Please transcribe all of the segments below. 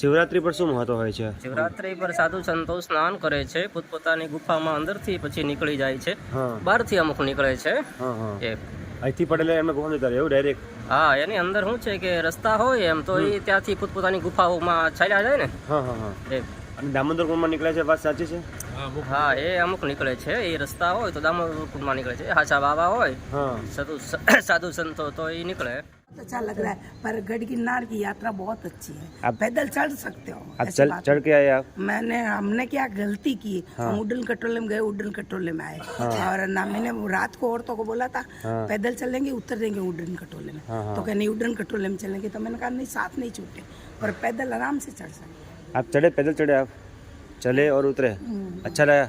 શિવરાત્રી પર શું મહત્વ હોય છે? શિવરાત્રી પર સાધુ સંતો સ્નાન કરે છે, પોતપોતાની ગુફામાં અંદરથી પછી નીકળી જાય છે, બહારથી અમુક નીકળે છે. અહીંથી પડેલા એમને ગુફા જતા રહે એવું ડાયરેક્ટ? હા, એની અંદર શું છે કે રસ્તા હોય એમ તો એ ત્યાંથી પોતપોતાની ગુફાઓમાં ચાલ્યા જાય ને. અને દામોદર કુંડમાં નીકળે છે, વાત સાચી છે? હા, એ અમુક નીકળે છે. એ રસ્તા હોય તો દામોદર કુંડમાં નીકળે છે. હાચા બાબા હોય साधु संतो तो ये निकले. अच्छा लग रहा है, पर गढ़ गिरनार की यात्रा बहुत अच्छी है. आप पैदल चढ़ सकते हो. आप चढ़ के आए आप? हमने क्या गलती की, हम उड्डन खटोले में गए, उड्डन खटोले में आए. और ना मैंने रात को औरतों को बोला था पैदल चलेंगे, उतर देंगे उड्डन खटोले में. तो क्या नहीं उड्डन खटोले में चलेंगे, तो मैंने कहा नहीं, साथ नहीं छूटे, पर पैदल आराम से चढ़ सकते. आप चढ़े, पैदल चढ़े आप? चले और उतरे, अच्छा लगा?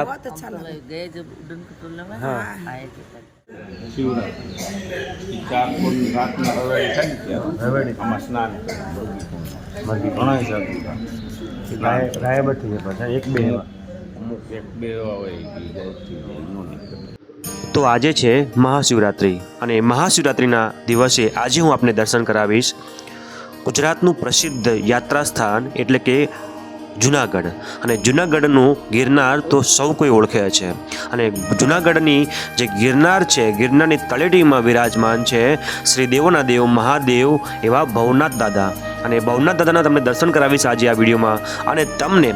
बहुत अच्छा लगा. गए जब उड्डन खटोले में आए थे. શિવરાત્રી 4 કોણ રાતના રવેડી થાય ને રવેડી આમાં સ્નાન કરે ઘણા હિસાબ ગાયબ થઈ ગયા પાછા એક બે અમુક એક બે હોય. તો આજે છે મહાશિવરાત્રિ અને મહાશિવરાત્રિના દિવસે આજે હું આપને દર્શન કરાવીશ ગુજરાતનું પ્રસિદ્ધ યાત્રા સ્થાન એટલે કે જુનાગઢ. અને જુનાગઢનું ગિરનાર તો સૌ કોઈ ઓળખે છે. અને જુનાગઢની જે ગિરનાર છે, ગિરનારની તળેટીમાં વિરાજમાન છે શ્રી દેવોના દેવ મહાદેવ એવા ભવનાથ દાદા. અને ભવનાથ દાદાના તમને દર્શન કરાવીશ આજે આ વિડીયોમાં. અને તમને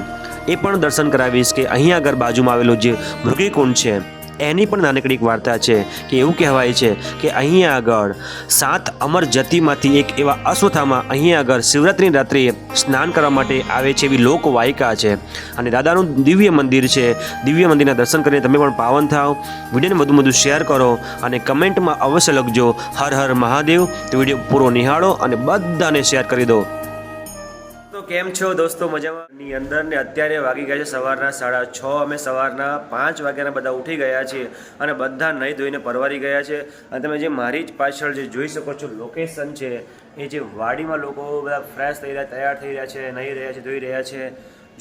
એ પણ દર્શન કરાવીશ કે અહીંયા આગળ બાજુમાં આવેલું જે મૃગીકુંડ છે એની પણ નાનકડી એક વાર્તા છે કે એવું કહેવાય છે કે અહીંયા આગળ 7 અમર જતીમાંથી એક એવા અશ્વત્થામા અહીંયા આગળ શિવરાત્રિની રાત્રિએ સ્નાન કરવા માટે આવે છે એવી લોકવાયકા છે. અને દાદાનું દિવ્ય મંદિર છે. દિવ્ય મંદિરના દર્શન કરીને તમે પણ પાવન થાવ. વિડીયોને વધુ શેર કરો અને કમેન્ટમાં અવશ્ય લખજો હર હર મહાદેવ. તો વિડીયો પૂરો નિહાળો અને બધાને શેર કરી દો. તો કેમ છો દોસ્તો, મજામાં ની અંદર ને અત્યારે વાગી ગયા છે સવારના 6:30. અમે સવારના 5 વાગ્યાના બધા ઉઠી ગયા છીએ અને બધા નહીં ધોઈને પરવારી ગયા છે. અને તમે જે મારી જ પાછળ જે જોઈ શકો છો લોકેશન છે એ જે વાડીમાં લોકો બધા ફ્રેશ થઈ રહ્યા, તૈયાર થઈ રહ્યા છે, નહીં રહ્યા છે, ધોઈ રહ્યા છે.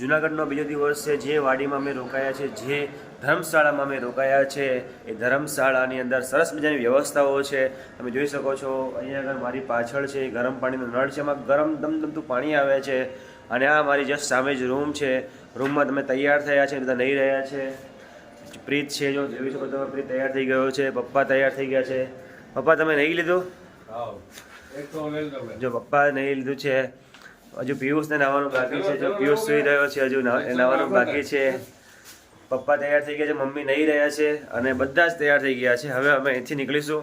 જુનાગઢનો બીજો દિવસ છે. જે વાડીમાં અમે રોકાયા છે, જે ધર્મશાળામાં અમે રોકાયા છે, એ ધર્મશાળાની અંદર સરસ મજાની વ્યવસ્થાઓ છે. તમે જોઈ શકો છો અહીંયા આગળ મારી પાછળ છે ગરમ પાણીનો નળ છે, એમાં ગરમ દમદમતું પાણી આવે છે. અને આ મારી જસ્ટ સામે જ રૂમ છે. રૂમમાં તમે તૈયાર થયા છે, બધા નહીં રહ્યા છે. પ્રીત છે, જો જોઈ શકો તમે, પ્રીત તૈયાર થઈ ગયો છે. પપ્પા તૈયાર થઈ ગયા છે. પપ્પા તમે નહીં લીધું? જો પપ્પા નહીં લીધું છે. હજુ પિયુષને નાવાનું બાકી છે. જો પિયુષ સુઈ રહ્યો છે, હજુ નાવાનું બાકી છે. પપ્પા તૈયાર થઈ ગયા છે, મમ્મી નહીં રહ્યા છે અને બધા જ તૈયાર થઈ ગયા છે. હવે અમે અહીંથી નીકળીશું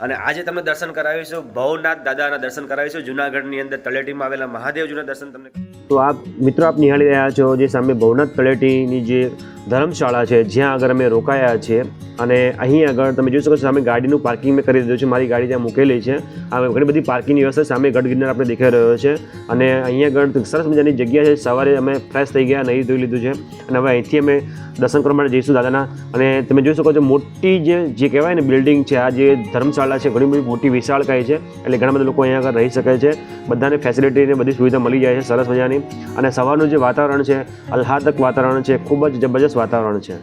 અને આજે તમને દર્શન કરાવીશું ભવનાથ દાદાના દર્શન કરાવીશું. જુનાગઢની અંદર તળેટીમાં આવેલા મહાદેવજીના દર્શન તમને. તો આપ મિત્રો આપ નિહાળી રહ્યા છો જે સામે ભવનાથ તળેટીની જે ધર્મશાળા છે જ્યાં આગળ અમે રોકાયા છીએ. અને અહીં આગળ તમે જોઈ શકો છો સામે ગાડીનું પાર્કિંગ મેં કરી દીધું છે. મારી ગાડી ત્યાં મૂકેલી છે. આ ઘણી બધી પાર્કિંગની વ્યવસ્થા સામે ગઢ ગિરનાર આપણે દેખાઈ રહ્યો છે. અને અહીંયા આગળ સરસ મજાની જગ્યા છે. સવારે અમે ફ્રેશ થઈ ગયા, નહીં ધોઈ લીધું છે અને હવે અહીંથી અમે દર્શન કરવા માટે જઈશું દાદાના. અને તમે જોઈ શકો છો મોટી જે કહેવાય ને બિલ્ડિંગ છે, આ જે ધર્મશાળા છે ઘણી બધી મોટી વિશાળકાય છે. એટલે ઘણા બધા લોકો અહીંયા આગળ રહી શકે છે. બધાને ફેસિલિટી ને બધી સુવિધા મળી જાય છે સરસ મજાની. અને સવારનું જે વાતાવરણ છે આહલાદક વાતાવરણ છે, ખૂબ જ જબરજસ્ત વાતાવરણ છે.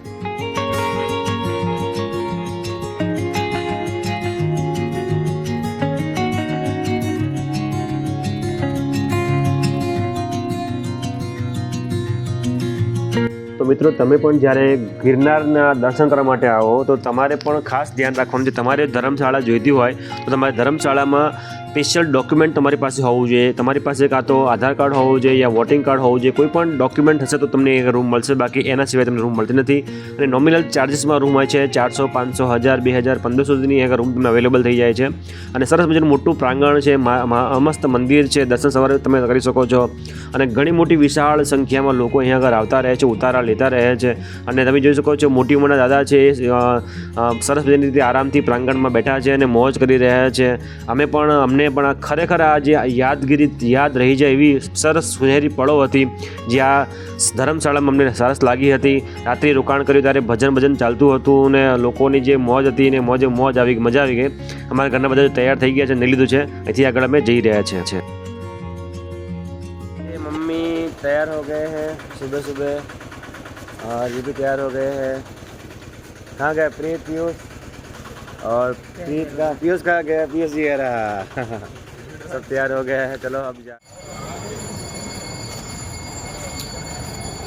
તો મિત્રો તમે પણ જ્યારે ગિરનારના દર્શન કરવા માટે આવો તો તમારે પણ ખાસ ધ્યાન રાખવાનું છે. તમારે ધર્મશાળા જોઈતી હોય તો તમારે ધર્મશાળામાં સ્પેશિયલ ડોક્યુમેન્ટ તમારી પાસે હોવું જોઈએ. તમારી પાસે કાં તો આધાર કાર્ડ હોવું જોઈએ યા વોટિંગ કાર્ડ હોવું જોઈએ. કોઈ પણ ડોક્યુમેન્ટ હશે તો તમને એક રૂમ મળશે, બાકી એના સિવાય તમને રૂમ મળતી નથી. અને નોમિનલ ચાર્જિસમાં રૂમ હોય છે 400, 500, 1000, 2000, 1500 સુધીની એક રૂમ તમને અવેલેબલ થઈ જાય છે. અને સરસ મજાનું મોટું પ્રાંગણ છે, મસ્ત મંદિર છે, દર્શન સવારે તમે કરી શકો છો. અને ઘણી મોટી વિશાળ સંખ્યામાં લોકો અહીંયા આગળ આવતા રહે છે, ઉતારા લેતા રહે છે. અને તમે જોઈ શકો છો મોટી ઉંમરના દાદા છે સરસ મજાની રીતે આરામથી પ્રાંગણમાં બેઠા છે અને મોજ કરી રહ્યા છે. અમને પણ ખરેખર આ જે યાદગીરી યાદ રહી જાય એવી સરસ સુનહેરી પળો હતી જ્યાં ધર્મશાળામાં અમને સરસ લાગી હતી. રાત્રિ રોકાણ કર્યું ત્યારે ભજન ચાલતું હતું અને લોકોની જે મોજ હતી ને મોજ આવી ગઈ, મજા આવી ગઈ. અમારા ઘરના બધા તૈયાર થઈ ગયા છે, નહીં લીધું છે. અહીંથી આગળ અમે જઈ રહ્યા છીએ. મમ્મી તૈયાર હો ગए हैं सुबह सुबह और ये भी तैयार हो गए हैं. कहाँ गए प्रीत, पीयूष? और पीयूष कहाँ गया? पीयूष जी रहा सब तैयार हो गया है. चलो अब जा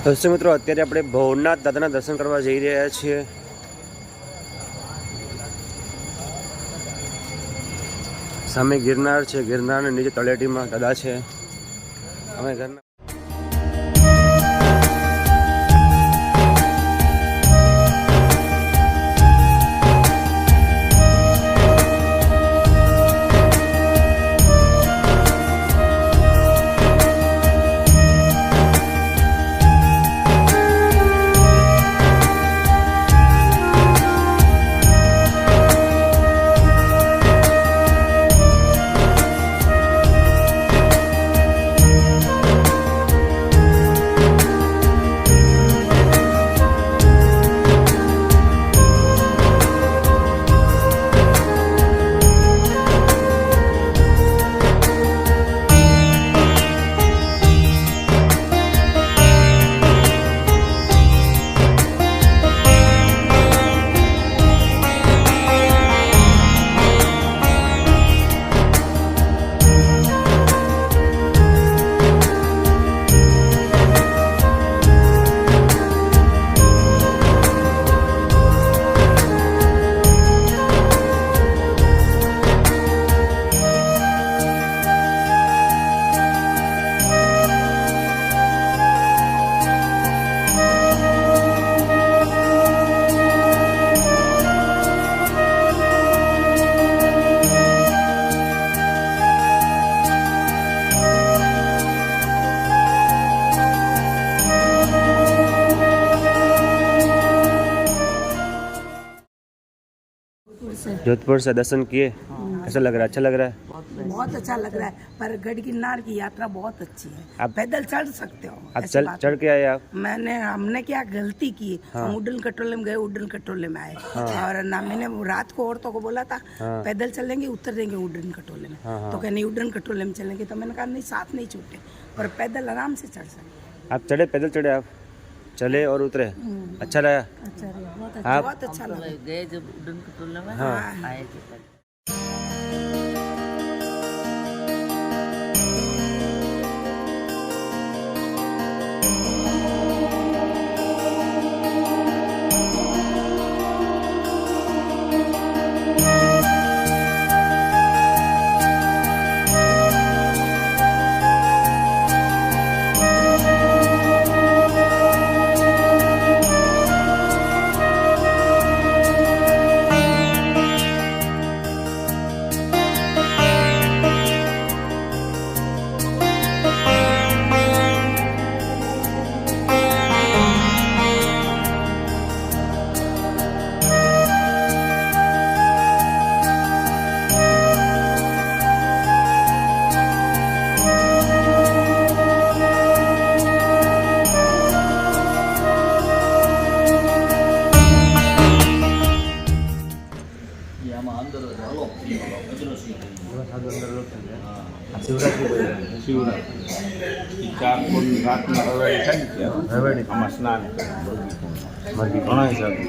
દર્શક મિત્રો, અત્યારે આપણે ભવનાથ દાદાના દર્શન કરવા જઈ રહ્યા છીએ. સામે ગિરનાર છે, ગિરનારના નીચે તળેટીમાં દાદા છે. અમે ઘરના जोधपुर से दर्शन किए. कैसा लग रहा है? अच्छा लग रहा है? बहुत अच्छा लग रहा है, पर गढ़ गिरनार की यात्रा बहुत अच्छी है. आप- पैदल चढ़ सकते हो. आप ऐसी बात चढ़ के आए आप? हमने क्या गलती की. हम उड्डन कटोले में गए, उड्डन कटोले में आए. और ना मैंने रात को औरतों को बोला था पैदल चलेंगे, उतर देंगे उड्डन कटोले में. तो कह नहीं उड्डन कटोले में चलेंगे. तो मैंने कहा नहीं, साथ नहीं छूटे, पर पैदल आराम से चढ़ सकते. आप चढ़े, पैदल चढ़े आप? चले और उतरे? अच्छा रहा? अच्छा रहा, आप? बहुत अच्छा लगा. गए जब उड्डन खटोले में हाँ. आए थे. શિવરાત્રી 4 ફૂલ રાતના રવેડી થાય ને ત્યારે રવેડી. આમાં સ્નાન કરે મરઘી ઘણા સાધુ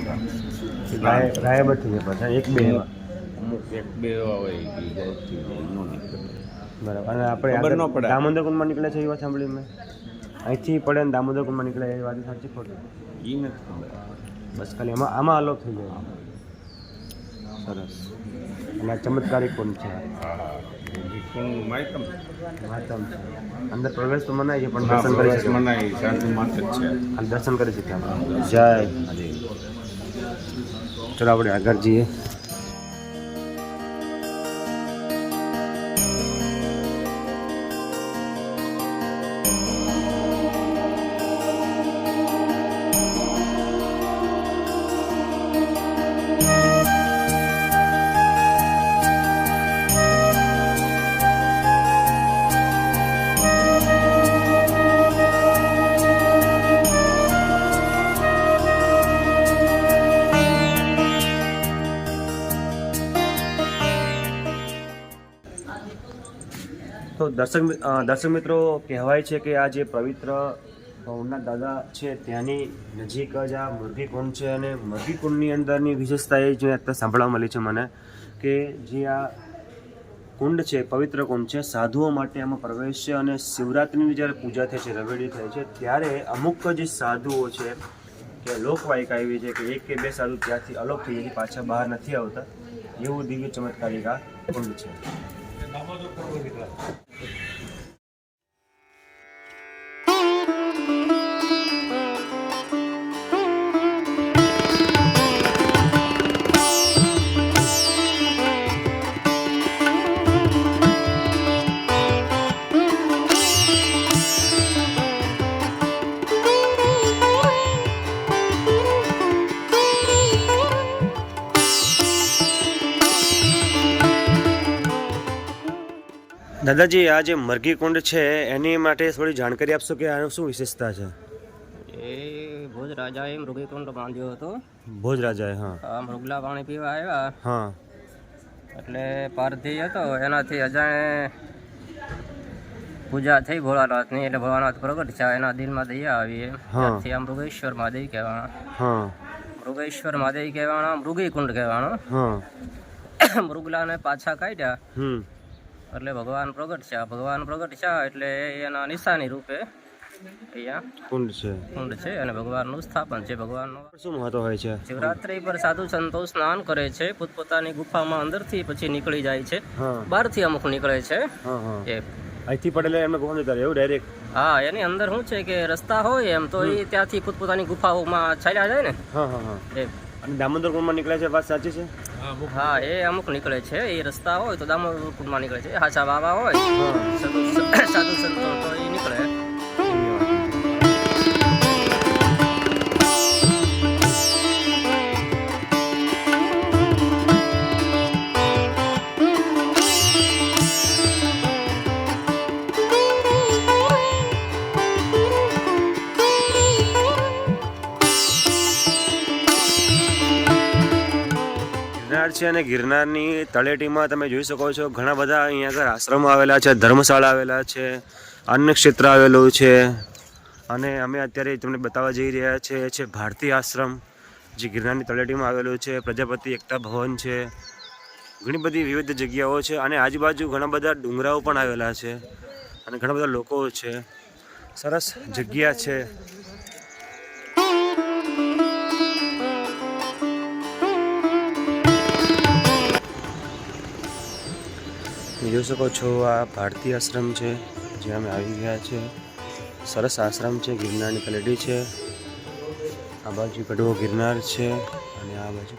ગાયબ જ થઈ જાય પાછા, એક બે એવા. અમુક એક બે એવા હોય કે જાતથી ન નીકળે. બરાબર. અને આપણે ખબર ન આગળ પડે. દામોદર કુંડમાં નીકળે છે એ વાત સાંભળી મેં. અહીંથી પડે ને દામોદર કુંડમાં નીકળે એ વાત સાચી ખોટી? એ નથી ખબર. બસ ખાલી આમાં અલોપ થઈ જાય. સરસ. અને આ ચમત્કારિક કુંડ છે, કુંડ માયતમ માતમ છે. અંદર પ્રવેશ તો મનાય છે પણ દર્શન કરી શકે. મનાય સાધુ માત્ર જ છે. અને દર્શન કરી શકીએ આપણે. જય હરી. ચલો આપણે આગળ જઈએ. તો દર્શક મિત્રો, કહેવાય છે કે આ જે પવિત્ર ભવનાથ દાદા છે ત્યાંની નજીક જ આ મરઘી કુંડ છે. અને મરઘી કુંડની અંદરની વિશેષતા એ જે અત્યારે સાંભળવા મળી છે મને, કે જે આ કુંડ છે, પવિત્ર કુંડ છે, સાધુઓ માટે આમાં પ્રવેશ છે. અને શિવરાત્રિની જ્યારે પૂજા થાય છે, રવેડી થાય છે, ત્યારે અમુક જ સાધુઓ છે કે લોકવાયકા એવી છે કે 1 કે 2 સાધુ ત્યાંથી અલોપ થઈ જાય, પાછા બહાર નથી આવતા. એવું દિવ્ય ચમત્કારિક આ કુંડ છે. દાદાજી, આ જે મરઘી કુંડ છે એની માટે થોડી જાણકારી આપશો કે આનો શું વિશેષતા છે? એ ભોજ રાજાએ મૃગીકુંડ બાંધ્યો હતો. ભોજ રાજાએ, હા. આ મૃગલા પાણી પીવા આવ્યા હા. એટલે પારધી હતો, એનાથી અજાણે પૂજા થઈ ભોળાનાથની, એટલે ભોળાનાથ પ્રગટ થયા, એના દિલમાં દયા આવી. ત્યાંથી આ મૃગેશ્વર મહાદેવ કહેવાના. હા. મૃગેશ્વર મહાદેવ કહેવાના, મૃગી કુંડ કહેવાનો. હા. મૃગલાને પાછા કાઢ્યા એટલે ભગવાન પ્રગટ થયા. ભગવાન પ્રગટ થયા એટલે એના નિશાની રૂપે અહીંયા કુંડ છે અને ભગવાનનું સ્થાપન છે. ભગવાનનું શું મહત્વ હોય છે? શિવરાત્રી પર સાધુ સંતો સ્નાન કરે છે, પોતપોતાની ગુફામાં અંદરથી પછી નીકળી જાય છે, બહારથી અમુક નીકળે છે. એ અહીંથી પડેલા એમને ગુફા જતા રહે એવું ડાયરેક્ટ? હા, એની અંદર શું છે કે રસ્તા હોય એમ તો એ ત્યાંથી પોતપોતાની ગુફાઓમાં ચાલ્યા જાય ને. અને દામોદર કુંડમાં નીકળે છે, વાત સાચી છે? હા, એ અમુક નીકળે છે. એ રસ્તા હોય તો દામોદર કુંડમાં નીકળે છે. હાચા બાબા હોય સાધુ સંતો તો એ નીકળે. છે અને ગિરનારની તળેટીમાં તમે જોઈ શકો છો ઘણા બધા અહીંયા આગળ આશ્રમો આવેલા છે, ધર્મશાળા આવેલા છે, અન્ન ક્ષેત્ર આવેલું છે. અને અમે અત્યારે તમને બતાવવા જઈ રહ્યા છે ભારતી આશ્રમ, જે ગિરનારની તળેટીમાં આવેલું છે. પ્રજાપતિ એકતા ભવન છે, ઘણી બધી વિવિધ જગ્યાઓ છે. અને આજુબાજુ ઘણા બધા ડુંગરાઓ પણ આવેલા છે અને ઘણા બધા લોકો છે. સરસ જગ્યા છે. જોઈ શકો છો આ ભારતી આશ્રમ છે, જ્યાં અમે આવી ગયા છે. સરસ આશ્રમ છે, ગિરનારની તળેટી છે. આ બાજુ કડવો ગિરનાર છે અને આ બાજુ